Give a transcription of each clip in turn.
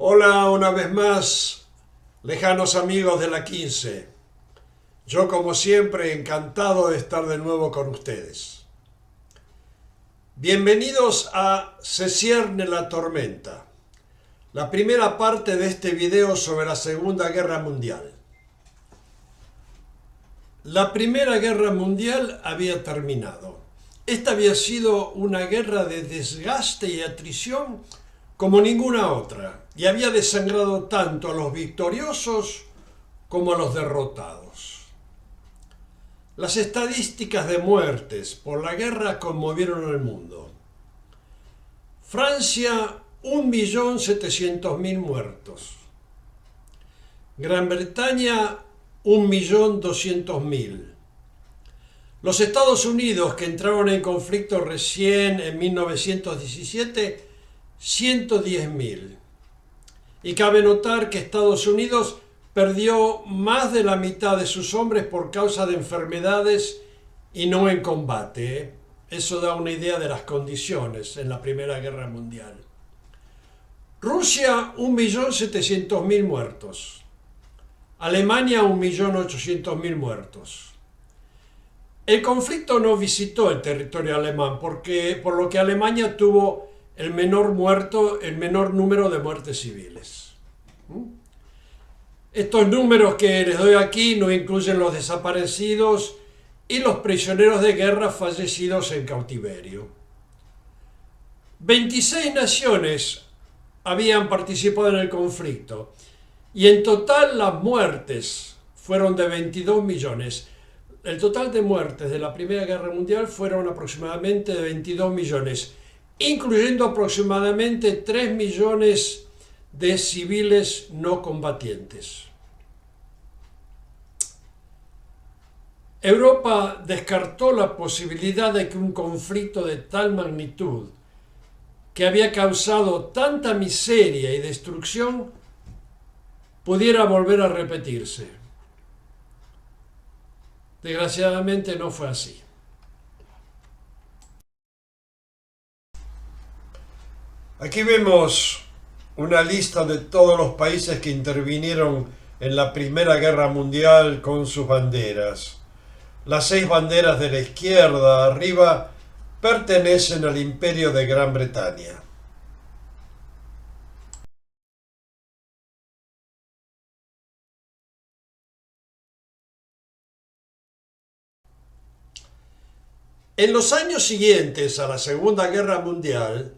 Hola una vez más, lejanos amigos de la 15. Yo como siempre encantado de estar de nuevo con ustedes. Bienvenidos a Se cierne la tormenta, la primera parte de este video sobre la Segunda Guerra Mundial. La Primera Guerra Mundial había terminado. Esta había sido una guerra de desgaste y atrición como ninguna otra, y había desangrado tanto a los victoriosos como a los derrotados. Las estadísticas de muertes por la guerra conmovieron al mundo. Francia, 1.700.000 muertos. Gran Bretaña, 1.200.000. Los Estados Unidos, que entraron en conflicto recién en 1917, 110.000. Y cabe notar que Estados Unidos perdió más de la mitad de sus hombres por causa de enfermedades y no en combate. Eso da una idea de las condiciones en la Primera Guerra Mundial. Rusia, 1.700.000 muertos. Alemania, 1.800.000 muertos. El conflicto no visitó el territorio alemán, por lo que Alemania tuvo el menor número de muertes civiles. Estos números que les doy aquí no incluyen los desaparecidos y los prisioneros de guerra fallecidos en cautiverio. 26 naciones habían participado en el conflicto y en total las muertes fueron de 22 millones. El total de muertes de la Primera Guerra Mundial fueron aproximadamente de 22 millones, incluyendo aproximadamente 3 millones de civiles no combatientes. Europa descartó la posibilidad de que un conflicto de tal magnitud, que había causado tanta miseria y destrucción, pudiera volver a repetirse. Desgraciadamente no fue así. Aquí vemos una lista de todos los países que intervinieron en la Primera Guerra Mundial con sus banderas. Las 6 banderas de la izquierda arriba pertenecen al Imperio de Gran Bretaña. En los años siguientes a la Segunda Guerra Mundial,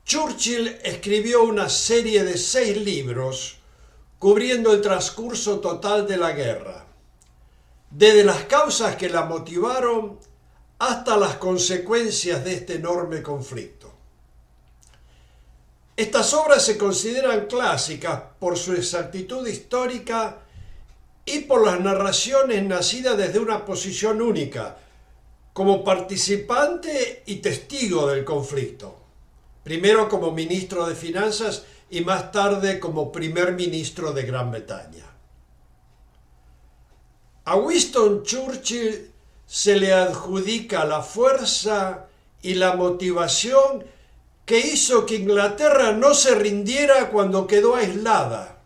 Churchill escribió una serie de 6 libros cubriendo el transcurso total de la guerra, desde las causas que la motivaron hasta las consecuencias de este enorme conflicto. Estas obras se consideran clásicas por su exactitud histórica y por las narraciones nacidas desde una posición única, como participante y testigo del conflicto. Primero como ministro de Finanzas y más tarde como primer ministro de Gran Bretaña. A Winston Churchill se le adjudica la fuerza y la motivación que hizo que Inglaterra no se rindiera cuando quedó aislada,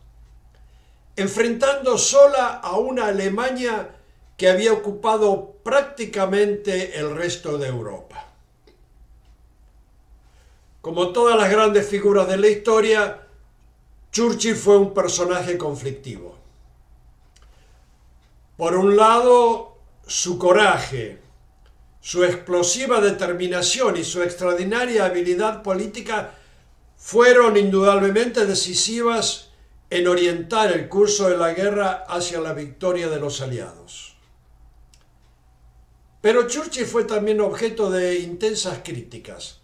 enfrentando sola a una Alemania que había ocupado prácticamente el resto de Europa. Como todas las grandes figuras de la historia, Churchill fue un personaje conflictivo. Por un lado, su coraje, su explosiva determinación y su extraordinaria habilidad política fueron indudablemente decisivas en orientar el curso de la guerra hacia la victoria de los aliados. Pero Churchill fue también objeto de intensas críticas.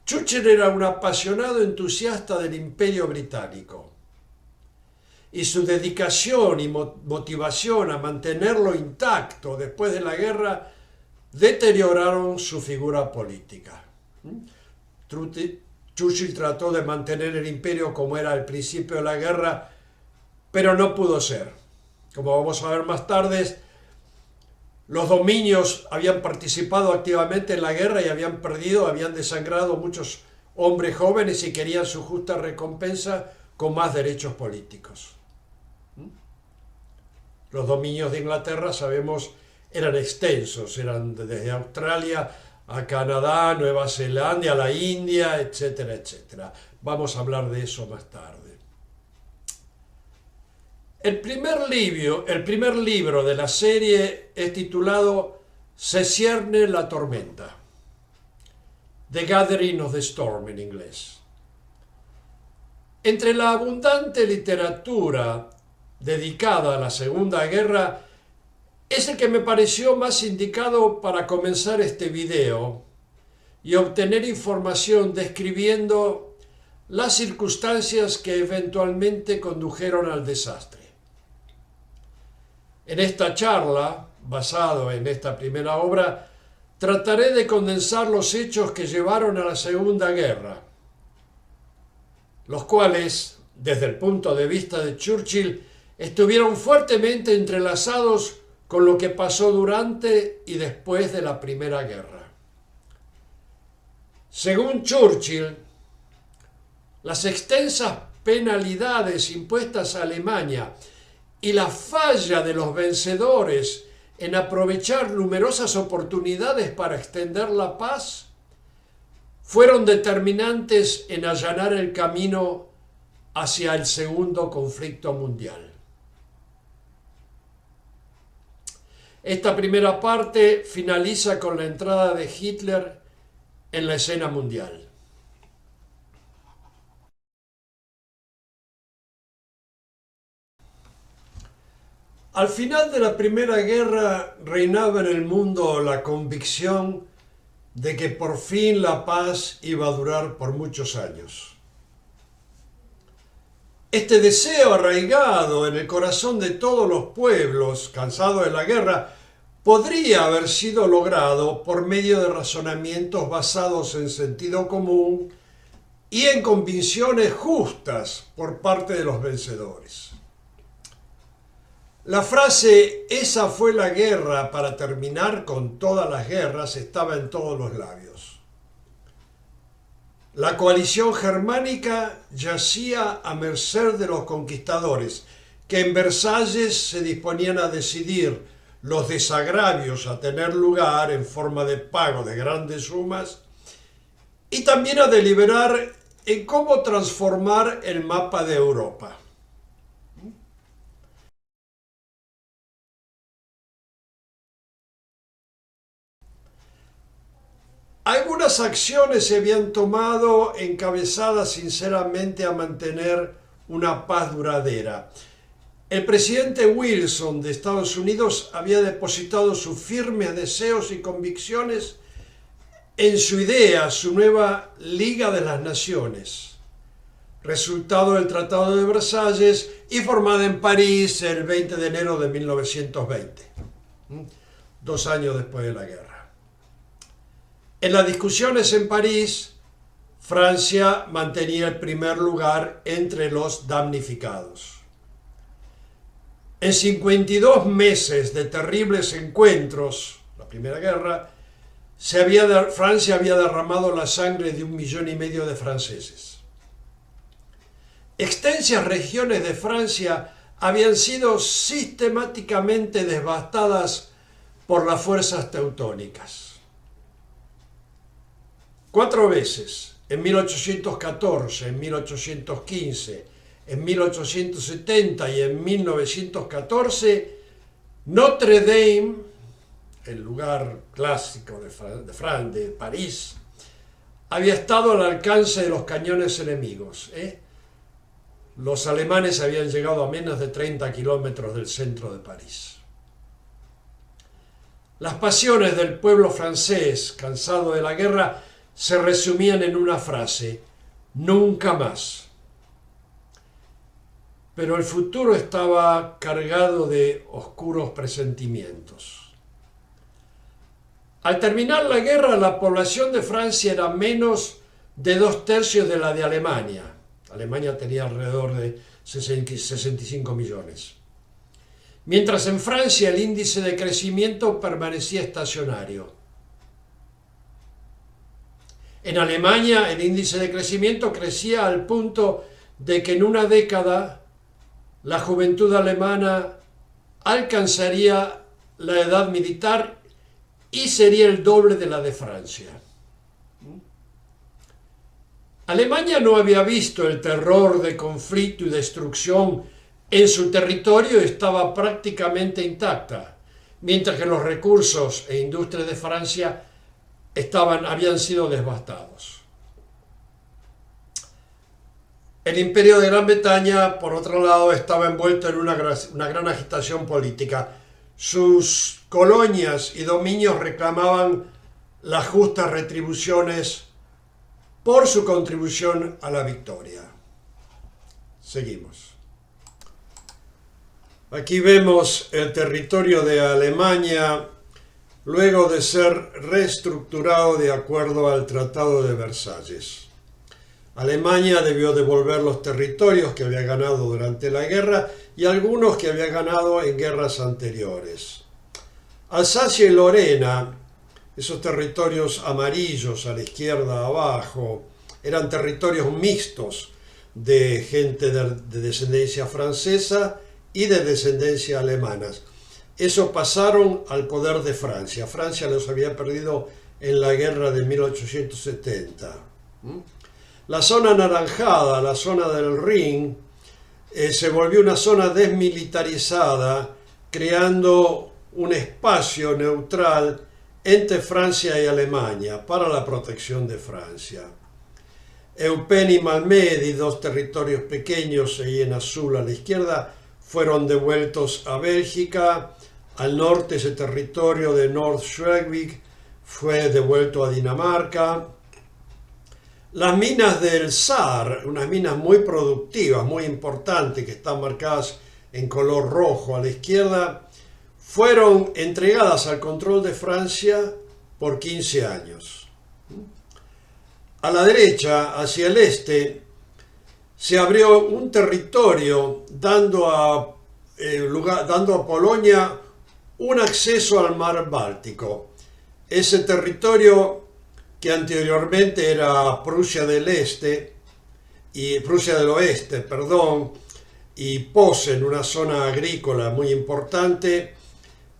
Churchill era un apasionado entusiasta del Imperio Británico y su dedicación y motivación a mantenerlo intacto después de la guerra deterioraron su figura política. Churchill trató de mantener el imperio como era al principio de la guerra, pero no pudo ser. Como vamos a ver más tarde, los dominios habían participado activamente en la guerra y habían desangrado muchos hombres jóvenes y querían su justa recompensa con más derechos políticos. Los dominios de Inglaterra, sabemos, eran extensos, eran desde Australia a Canadá, Nueva Zelanda, a la India, etcétera, etcétera. Vamos a hablar de eso más tarde. El primer libro de la serie es titulado Se cierne la tormenta, The Gathering of the Storm en inglés. Entre la abundante literatura dedicada a la Segunda Guerra, es el que me pareció más indicado para comenzar este video y obtener información describiendo las circunstancias que eventualmente condujeron al desastre. En esta charla, basado en esta primera obra, trataré de condensar los hechos que llevaron a la Segunda Guerra, los cuales, desde el punto de vista de Churchill, estuvieron fuertemente entrelazados con lo que pasó durante y después de la Primera Guerra. Según Churchill, las extensas penalidades impuestas a Alemania y la falla de los vencedores en aprovechar numerosas oportunidades para extender la paz fueron determinantes en allanar el camino hacia el segundo conflicto mundial. Esta primera parte finaliza con la entrada de Hitler en la escena mundial. Al final de la Primera Guerra reinaba en el mundo la convicción de que por fin la paz iba a durar por muchos años. Este deseo arraigado en el corazón de todos los pueblos cansados de la guerra podría haber sido logrado por medio de razonamientos basados en sentido común y en convicciones justas por parte de los vencedores. La frase "esa fue la guerra para terminar con todas las guerras" estaba en todos los labios. La coalición germánica yacía a merced de los conquistadores, que en Versalles se disponían a decidir los desagravios a tener lugar en forma de pago de grandes sumas y también a deliberar en cómo transformar el mapa de Europa. Algunas acciones se habían tomado encabezadas sinceramente a mantener una paz duradera. El presidente Wilson de Estados Unidos había depositado sus firmes deseos y convicciones en su idea, su nueva Liga de las Naciones, resultado del Tratado de Versalles y formada en París el 20 de enero de 1920, 2 años después de la guerra. En las discusiones en París, Francia mantenía el primer lugar entre los damnificados. En 52 meses de terribles encuentros, la Primera Guerra, Francia había derramado la sangre de 1,5 millones de franceses. Extensas regiones de Francia habían sido sistemáticamente devastadas por las fuerzas teutónicas. 4 veces, en 1814, en 1815, en 1870 y en 1914, Notre Dame, el lugar clásico de París, había estado al alcance de los cañones enemigos. Los alemanes habían llegado a menos de 30 kilómetros del centro de París. Las pasiones del pueblo francés, cansado de la guerra, se resumían en una frase: nunca más. Pero el futuro estaba cargado de oscuros presentimientos. Al terminar la guerra, la población de Francia era menos de 2/3 de la de Alemania. Alemania tenía alrededor de 65 millones. Mientras en Francia el índice de crecimiento permanecía estacionario. En Alemania el índice de crecimiento crecía al punto de que en una década la juventud alemana alcanzaría la edad militar y sería el doble de la de Francia. Alemania no había visto el terror de conflicto y destrucción en su territorio, estaba prácticamente intacta, mientras que los recursos e industrias de Francia habían sido devastados. El Imperio de Gran Bretaña, por otro lado, estaba envuelto en una gran agitación política. Sus colonias y dominios reclamaban las justas retribuciones por su contribución a la victoria. Seguimos. Aquí vemos el territorio de Alemania luego de ser reestructurado de acuerdo al Tratado de Versalles. Alemania debió devolver los territorios que había ganado durante la guerra y algunos que había ganado en guerras anteriores. Alsacia y Lorena, esos territorios amarillos a la izquierda abajo, eran territorios mixtos de gente de descendencia francesa y de descendencia alemana. Eso pasaron al poder de Francia. Francia los había perdido en la guerra de 1870. La zona anaranjada, la zona del Rin, se volvió una zona desmilitarizada, creando un espacio neutral entre Francia y Alemania para la protección de Francia. Eupen y Malmedy, dos territorios pequeños ahí en azul a la izquierda, fueron devueltos a Bélgica. Al norte, ese territorio de North Schleswig fue devuelto a Dinamarca. Las minas del Saar, unas minas muy productivas, muy importantes, que están marcadas en color rojo a la izquierda, fueron entregadas al control de Francia por 15 años. A la derecha, hacia el este, se abrió un territorio dando a Polonia un acceso al mar Báltico. Ese territorio, que anteriormente era Prusia del Oeste, y Posen, una zona agrícola muy importante,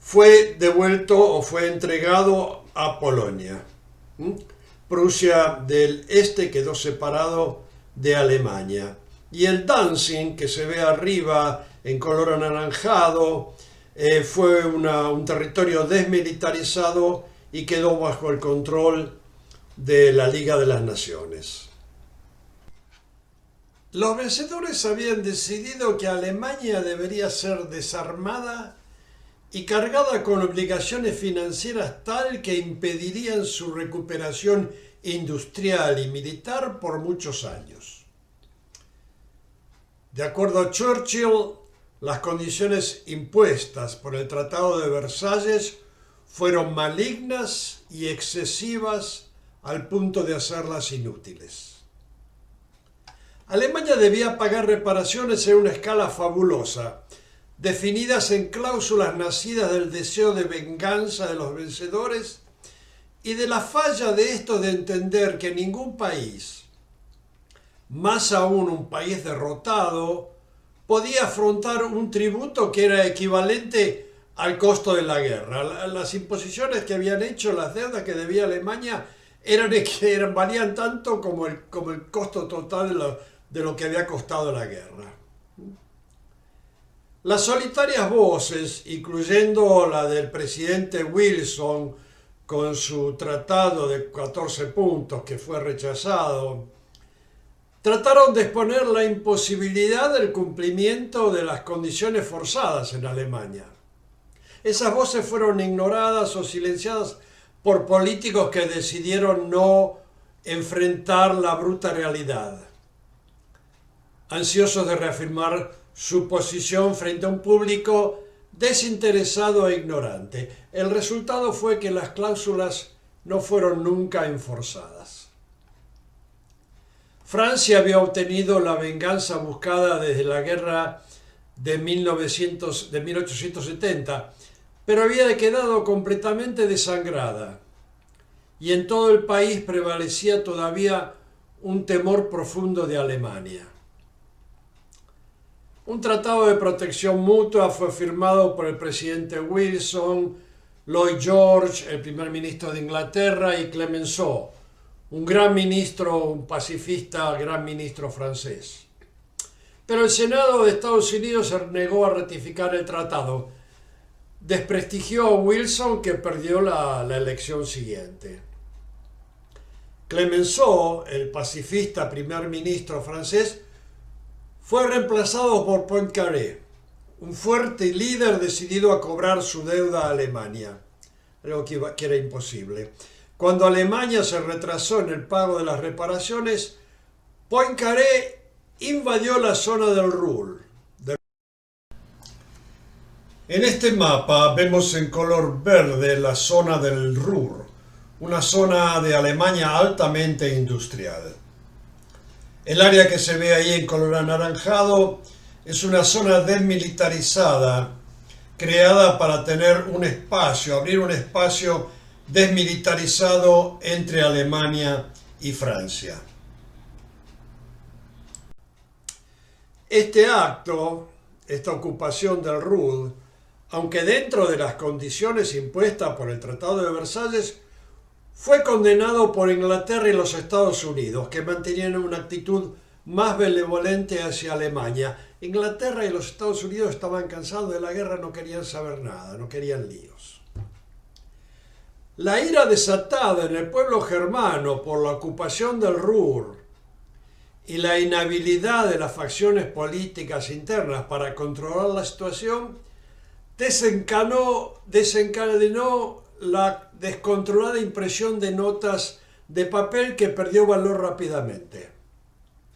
fue devuelto o fue entregado a Polonia. Prusia del Este quedó separado de Alemania. Y el Danzig, que se ve arriba en color anaranjado, fue un territorio desmilitarizado y quedó bajo el control de la Liga de las Naciones. Los vencedores habían decidido que Alemania debería ser desarmada y cargada con obligaciones financieras tal que impedirían su recuperación industrial y militar por muchos años. De acuerdo a Churchill, las condiciones impuestas por el Tratado de Versalles fueron malignas y excesivas al punto de hacerlas inútiles. Alemania debía pagar reparaciones en una escala fabulosa, definidas en cláusulas nacidas del deseo de venganza de los vencedores y de la falla de estos de entender que ningún país, más aún un país derrotado, podía afrontar un tributo que era equivalente al costo de la guerra. Las imposiciones que habían hecho, las deudas que debía Alemania, valían tanto como el costo total de lo que había costado la guerra. Las solitarias voces, incluyendo la del presidente Wilson con su tratado de 14 puntos que fue rechazado, trataron de exponer la imposibilidad del cumplimiento de las condiciones forzadas en Alemania. Esas voces fueron ignoradas o silenciadas por políticos que decidieron no enfrentar la bruta realidad, ansiosos de reafirmar su posición frente a un público desinteresado e ignorante. El resultado fue que las cláusulas no fueron nunca enforzadas. Francia había obtenido la venganza buscada desde la guerra de 1870, pero había quedado completamente desangrada, y en todo el país prevalecía todavía un temor profundo de Alemania. Un tratado de protección mutua fue firmado por el presidente Wilson, Lloyd George, el primer ministro de Inglaterra, y Clemenceau, un gran ministro, un pacifista, gran ministro francés. Pero el Senado de Estados Unidos se negó a ratificar el tratado. Desprestigió a Wilson, que perdió la elección siguiente. Clemenceau, el pacifista primer ministro francés, fue reemplazado por Poincaré, un fuerte líder decidido a cobrar su deuda a Alemania, algo que era imposible. Cuando Alemania se retrasó en el pago de las reparaciones, Poincaré invadió la zona del Ruhr. En este mapa vemos en color verde la zona del Ruhr, una zona de Alemania altamente industrial. El área que se ve ahí en color anaranjado es una zona desmilitarizada, creada para tener un espacio, abrir un espacio desmilitarizado entre Alemania y Francia. Este acto, esta ocupación del Ruhr, aunque dentro de las condiciones impuestas por el Tratado de Versalles, fue condenado por Inglaterra y los Estados Unidos, que mantenían una actitud más benevolente hacia Alemania. Inglaterra y los Estados Unidos estaban cansados de la guerra, no querían saber nada, no querían líos. La ira desatada en el pueblo germano por la ocupación del Ruhr y la inhabilidad de las facciones políticas internas para controlar la situación desencadenó la descontrolada impresión de notas de papel que perdió valor rápidamente.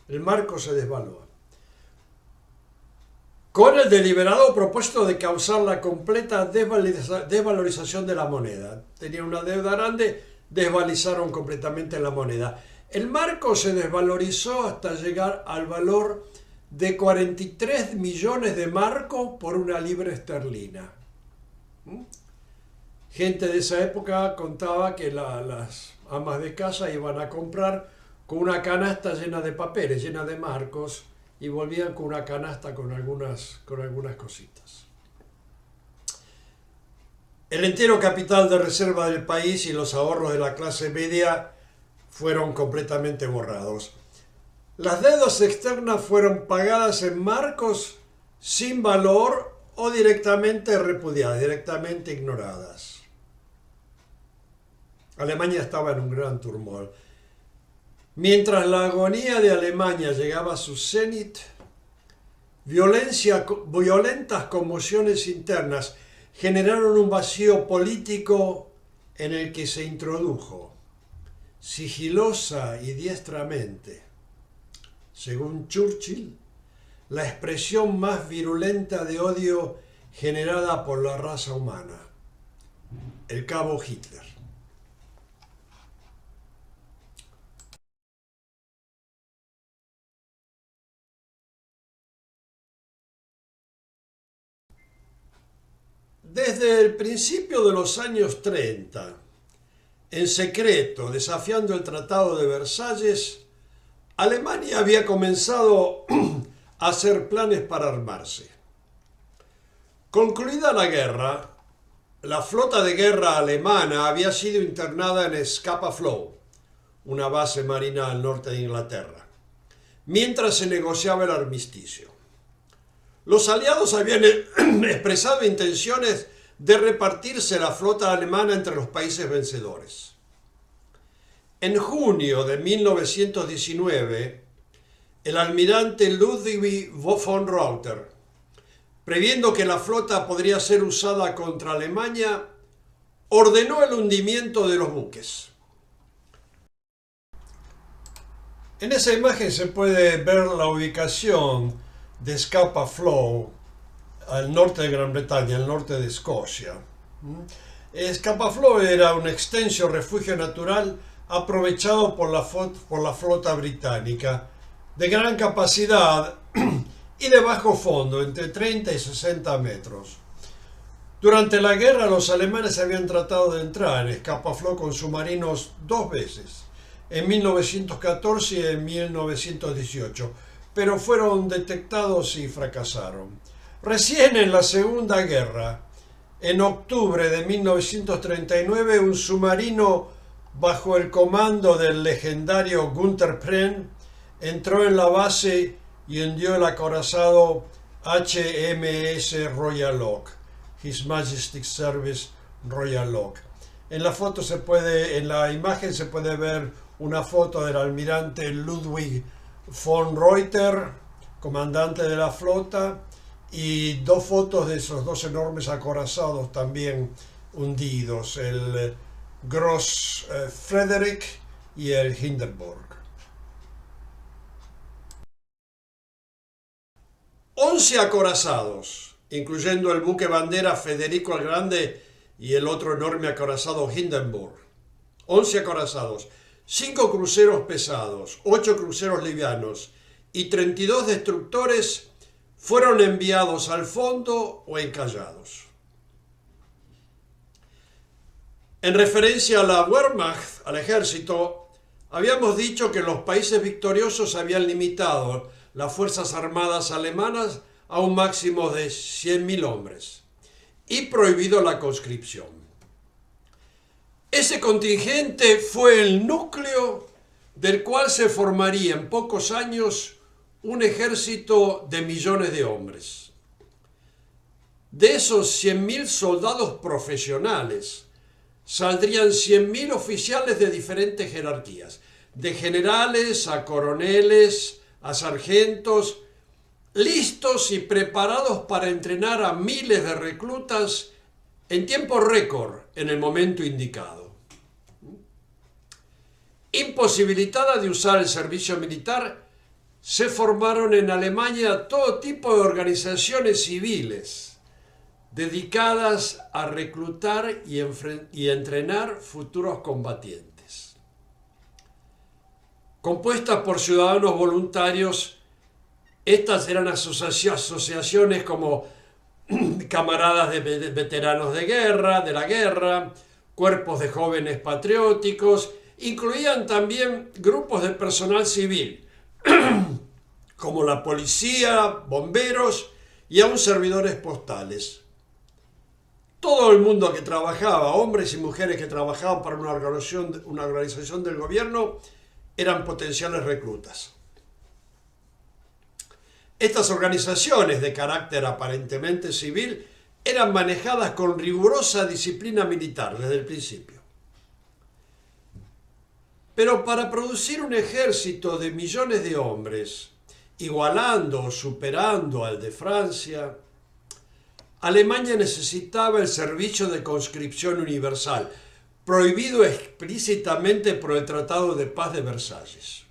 El marco se desvaluó. Con el deliberado propósito de causar la completa desvalorización de la moneda. Tenían una deuda grande, desvalorizaron completamente la moneda. El marco se desvalorizó hasta llegar al valor de 43 millones de marcos por una libra esterlina. Gente de esa época contaba que las amas de casa iban a comprar con una canasta llena de papeles, llena de marcos, y volvían con una canasta con algunas cositas. El entero capital de reserva del país y los ahorros de la clase media fueron completamente borrados. Las deudas externas fueron pagadas en marcos sin valor o directamente repudiadas, directamente ignoradas. Alemania estaba en un gran turmoil. Mientras la agonía de Alemania llegaba a su cenit, violentas conmociones internas generaron un vacío político en el que se introdujo, sigilosa y diestramente, según Churchill, la expresión más virulenta de odio generada por la raza humana, el cabo Hitler. Desde el principio de los años 30, en secreto, desafiando el Tratado de Versalles, Alemania había comenzado a hacer planes para armarse. Concluida la guerra, la flota de guerra alemana había sido internada en Scapa Flow, una base marina al norte de Inglaterra, mientras se negociaba el armisticio. Los aliados habían expresado intenciones de repartirse la flota alemana entre los países vencedores. En junio de 1919, el almirante Ludwig von Reuter, previendo que la flota podría ser usada contra Alemania, ordenó el hundimiento de los buques. En esa imagen se puede ver la ubicación de Scapa Flow, al norte de Gran Bretaña, al norte de Escocia. Scapa Flow era un extenso refugio natural aprovechado por la flota británica, de gran capacidad y de bajo fondo, entre 30 y 60 metros. Durante la guerra, los alemanes habían tratado de entrar en Scapa Flow con submarinos 2 veces, en 1914 y en 1918, pero fueron detectados y fracasaron. Recién en la Segunda Guerra, en octubre de 1939, un submarino bajo el comando del legendario Günther Prehn entró en la base y hundió el acorazado HMS Royal Oak, His Majesty's Service Royal Oak. En la imagen se puede ver una foto del almirante Ludwig von Reuter, comandante de la flota, y dos fotos de esos dos enormes acorazados también hundidos, el Gross Frederick y el Hindenburg. 11 acorazados, incluyendo el buque bandera Federico el Grande y el otro enorme acorazado Hindenburg. 11 acorazados, 5 cruceros pesados, 8 cruceros livianos y 32 destructores fueron enviados al fondo o encallados. En referencia a la Wehrmacht, al ejército, habíamos dicho que los países victoriosos habían limitado las fuerzas armadas alemanas a un máximo de 100.000 hombres y prohibido la conscripción. Ese contingente fue el núcleo del cual se formaría en pocos años un ejército de millones de hombres. De esos 100.000 soldados profesionales, saldrían 100.000 oficiales de diferentes jerarquías, de generales a coroneles, a sargentos, listos y preparados para entrenar a miles de reclutas en tiempo récord en el momento indicado. Imposibilitada de usar el servicio militar, se formaron en Alemania todo tipo de organizaciones civiles dedicadas a reclutar y entrenar futuros combatientes. Compuestas por ciudadanos voluntarios, estas eran asociaciones como camaradas de veteranos de la guerra, cuerpos de jóvenes patrióticos, incluían también grupos de personal civil, como la policía, bomberos y aún servidores postales. Todo el mundo que trabajaba, hombres y mujeres que trabajaban para una organización del gobierno, eran potenciales reclutas. Estas organizaciones de carácter aparentemente civil eran manejadas con rigurosa disciplina militar desde el principio. Pero para producir un ejército de millones de hombres, igualando o superando al de Francia, Alemania necesitaba el servicio de conscripción universal, prohibido explícitamente por el Tratado de Paz de Versalles.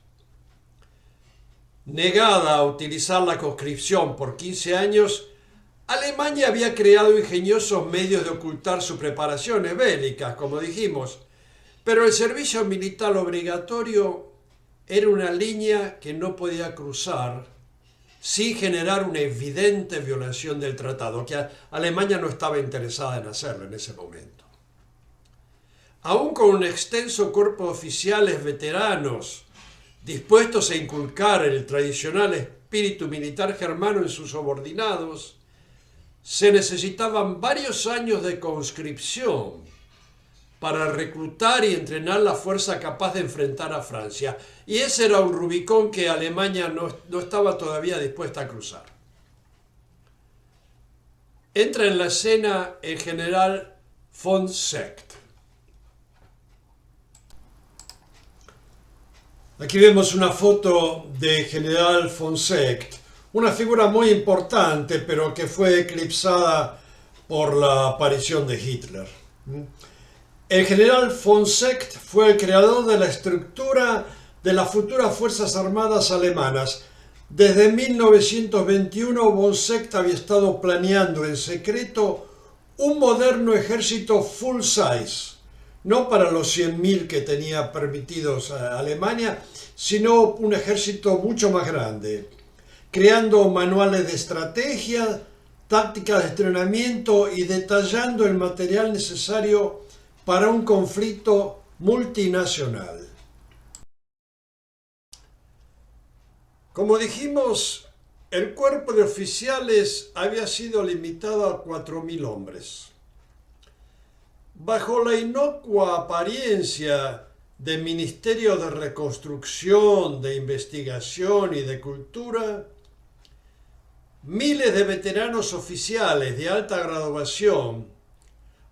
Negada a utilizar la conscripción por 15 años, Alemania había creado ingeniosos medios de ocultar sus preparaciones bélicas, como dijimos, pero el servicio militar obligatorio era una línea que no podía cruzar sin generar una evidente violación del tratado, que Alemania no estaba interesada en hacerlo en ese momento. Aún con un extenso cuerpo de oficiales veteranos dispuestos a inculcar el tradicional espíritu militar germano en sus subordinados, se necesitaban varios años de conscripción para reclutar y entrenar la fuerza capaz de enfrentar a Francia. Y ese era un Rubicón que Alemania no estaba todavía dispuesta a cruzar. Entra en la escena el general von Seeckt. Aquí vemos una foto de general von Seeckt, una figura muy importante, pero que fue eclipsada por la aparición de Hitler. El general von Seeckt fue el creador de la estructura de las futuras Fuerzas Armadas alemanas. Desde 1921, von Seeckt había estado planeando en secreto un moderno ejército full size, no para los 100.000 que tenía permitidos a Alemania, sino un ejército mucho más grande, creando manuales de estrategia, tácticas de entrenamiento y detallando el material necesario para un conflicto multinacional. Como dijimos, el cuerpo de oficiales había sido limitado a 4.000 hombres. Bajo la inocua apariencia de Ministerio de Reconstrucción, de Investigación y de Cultura, miles de veteranos oficiales de alta graduación,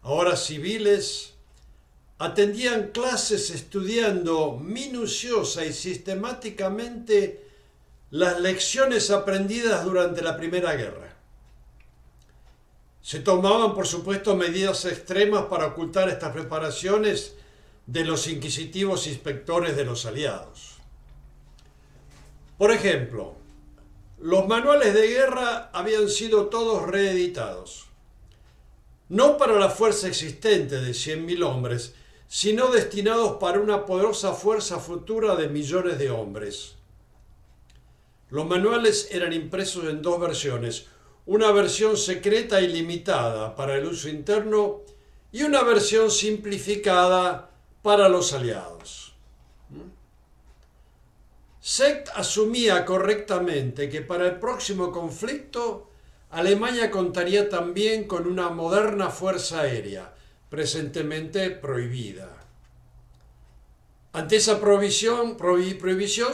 ahora civiles, atendían clases estudiando minuciosa y sistemáticamente las lecciones aprendidas durante la Primera Guerra. Se tomaban, por supuesto, medidas extremas para ocultar estas preparaciones de los inquisitivos inspectores de los aliados. Por ejemplo, los manuales de guerra habían sido todos reeditados, no para la fuerza existente de 100.000 hombres, sino destinados para una poderosa fuerza futura de millones de hombres. Los manuales eran impresos en dos versiones, una versión secreta y limitada para el uso interno y una versión simplificada para los aliados. Sect asumía correctamente que para el próximo conflicto Alemania contaría también con una moderna fuerza aérea, presentemente prohibida. Ante esa prohibición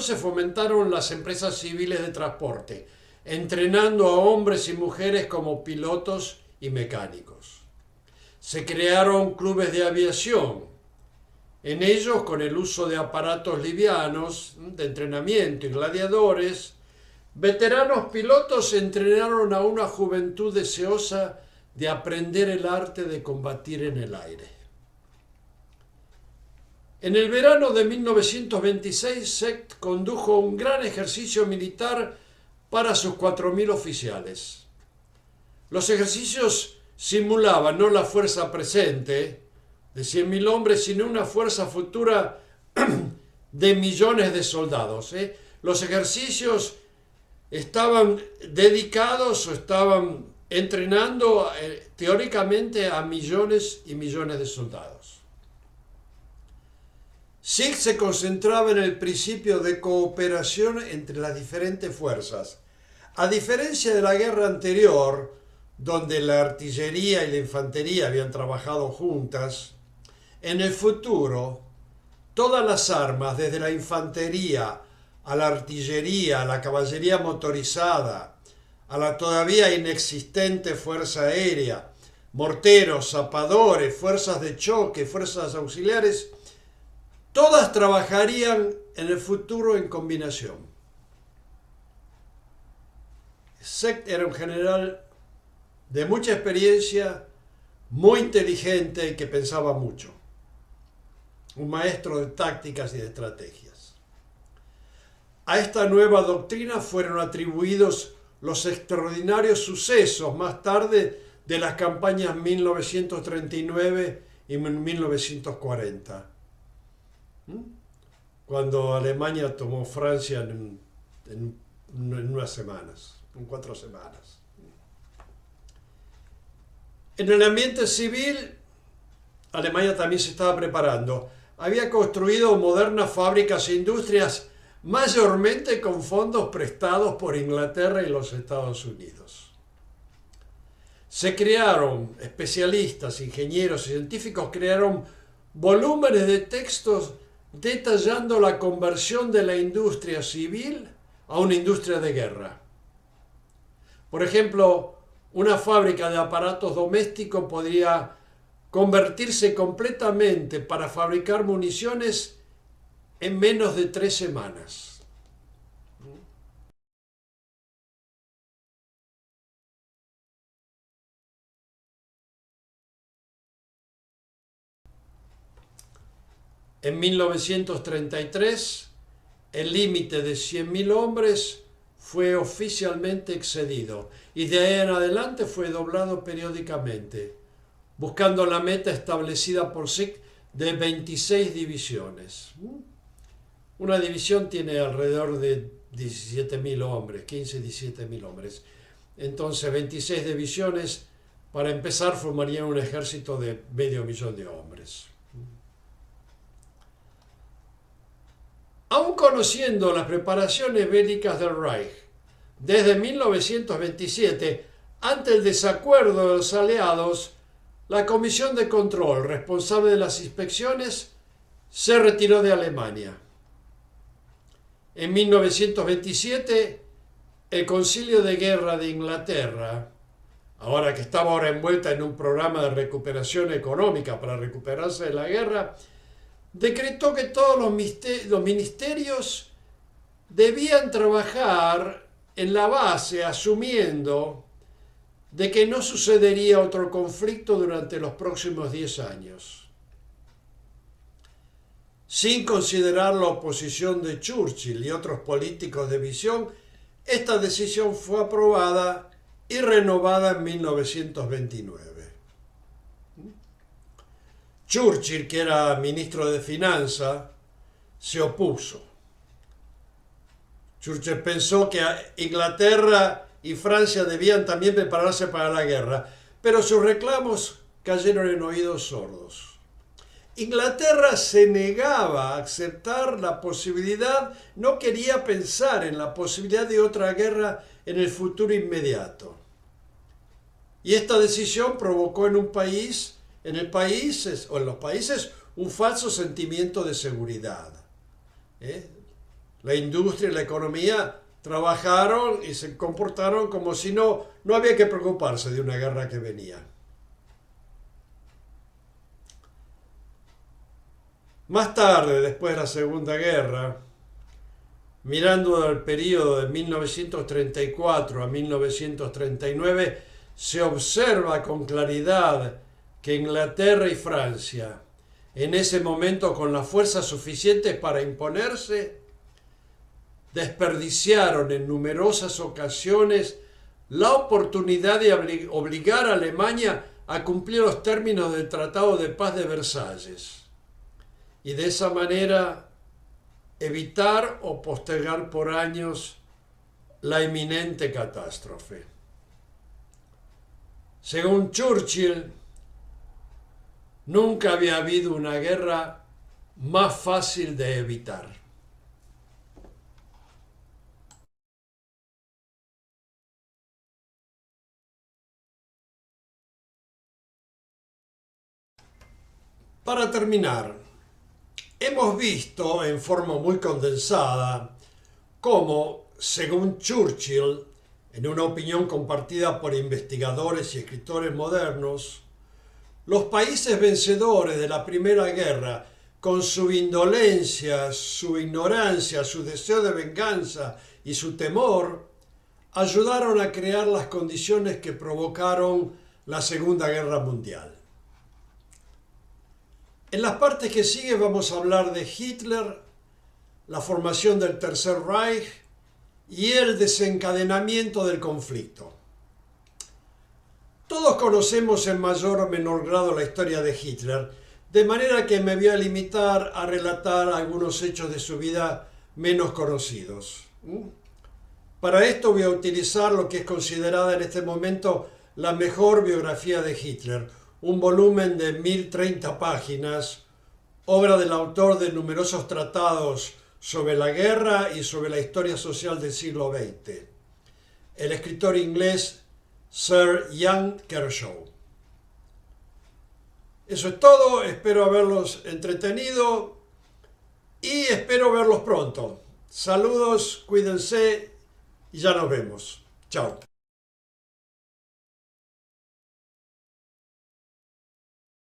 se fomentaron las empresas civiles de transporte, entrenando a hombres y mujeres como pilotos y mecánicos. Se crearon clubes de aviación, en ellos con el uso de aparatos livianos de entrenamiento y gladiadores. Veteranos pilotos entrenaron a una juventud deseosa de aprender el arte de combatir en el aire. En el verano de 1926, Sect condujo un gran ejercicio militar para sus 4.000 oficiales. Los ejercicios simulaban no la fuerza presente de 100.000 hombres, sino una fuerza futura de millones de soldados. Los ejercicios estaban dedicados o estaban entrenando teóricamente a millones y millones de soldados. Sect se concentraba en el principio de cooperación entre las diferentes fuerzas. A diferencia de la guerra anterior, donde la artillería y la infantería habían trabajado juntas, en el futuro, todas las armas, desde la infantería a la artillería, a la caballería motorizada, a la todavía inexistente fuerza aérea, morteros, zapadores, fuerzas de choque, fuerzas auxiliares, todas trabajarían en el futuro en combinación. Sect era un general de mucha experiencia, muy inteligente y que pensaba mucho. Un maestro de tácticas y de estrategias. A esta nueva doctrina fueron atribuidos los extraordinarios sucesos más tarde de las campañas 1939 y 1940. Cuando Alemania tomó Francia en unas semanas, en 4 semanas. En el ambiente civil, Alemania también se estaba preparando. Había construido modernas fábricas e industrias, mayormente con fondos prestados por Inglaterra y los Estados Unidos. Se crearon especialistas, ingenieros y científicos, crearon volúmenes de textos detallando la conversión de la industria civil a una industria de guerra. Por ejemplo, una fábrica de aparatos domésticos podría convertirse completamente para fabricar municiones en menos de 3 semanas. En 1933, el límite de 100.000 hombres fue oficialmente excedido y de ahí en adelante fue doblado periódicamente, buscando la meta establecida por Sect de 26 divisiones. Una división tiene alrededor de 17.000 hombres, 15-17.000 hombres. Entonces 26 divisiones, para empezar, formarían un ejército de 500.000 de hombres. Aún conociendo las preparaciones bélicas del Reich desde 1927, ante el desacuerdo de los aliados, la Comisión de Control responsable de las inspecciones se retiró de Alemania. En 1927, el Concilio de Guerra de Inglaterra, ahora que estaba envuelta en un programa de recuperación económica para recuperarse de la guerra, decretó que todos los ministerios debían trabajar en la base, asumiendo de que no sucedería otro conflicto durante los próximos 10 años. Sin considerar la oposición de Churchill y otros políticos de visión, esta decisión fue aprobada y renovada en 1929. Churchill, que era ministro de Finanzas, se opuso. Churchill pensó que Inglaterra y Francia debían también prepararse para la guerra, pero sus reclamos cayeron en oídos sordos. Inglaterra se negaba a aceptar la posibilidad, no quería pensar en la posibilidad de otra guerra en el futuro inmediato. Y esta decisión provocó en los países, un falso sentimiento de seguridad. La industria y la economía trabajaron y se comportaron como si no había que preocuparse de una guerra que venía. Más tarde, después de la Segunda Guerra, mirando el periodo de 1934 a 1939, se observa con claridad que Inglaterra y Francia, en ese momento con la fuerza suficiente para imponerse, desperdiciaron en numerosas ocasiones la oportunidad de obligar a Alemania a cumplir los términos del Tratado de Paz de Versalles y de esa manera evitar o postergar por años la inminente catástrofe. Según Churchill, nunca había habido una guerra más fácil de evitar. Para terminar, hemos visto en forma muy condensada cómo, según Churchill, en una opinión compartida por investigadores y escritores modernos, los países vencedores de la Primera Guerra, con su indolencia, su ignorancia, su deseo de venganza y su temor, ayudaron a crear las condiciones que provocaron la Segunda Guerra Mundial. En las partes que siguen vamos a hablar de Hitler, la formación del Tercer Reich y el desencadenamiento del conflicto. Todos conocemos en mayor o menor grado la historia de Hitler, de manera que me voy a limitar a relatar algunos hechos de su vida menos conocidos. Para esto voy a utilizar lo que es considerada en este momento la mejor biografía de Hitler, un volumen de 1030 páginas, obra del autor de numerosos tratados sobre la guerra y sobre la historia social del siglo XX, el escritor inglés Sir Ian Kershaw. Eso es todo, espero haberlos entretenido y espero verlos pronto. Saludos, cuídense y ya nos vemos. Chao.